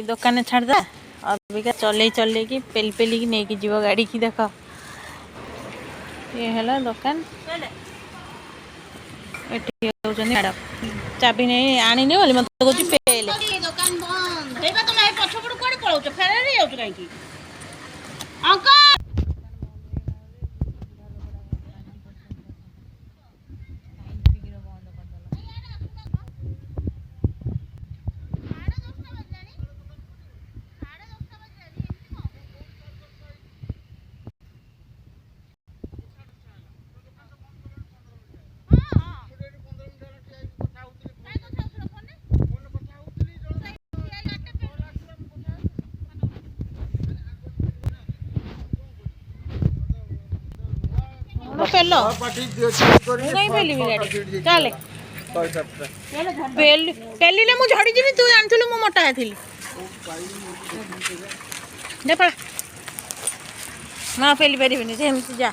दुकान छाड़दा अबिका चल चल कि पेली पेली की नहीं जीव गाड़ी की देख ये है दुकान मैडम चाबी नहीं आनी बोली मत कौन पेले दुकान बंद हेबा तो नहीं पछपड़ कोड पळौछ फेरे जाउछ काई की अंकल पेलो कहीं पेली गाड़ी चले पेली मु झड़ी जी तू जानथिलु मु मोटा हेथिली दे पड़ा ना पेली परिबिनी सेमती जा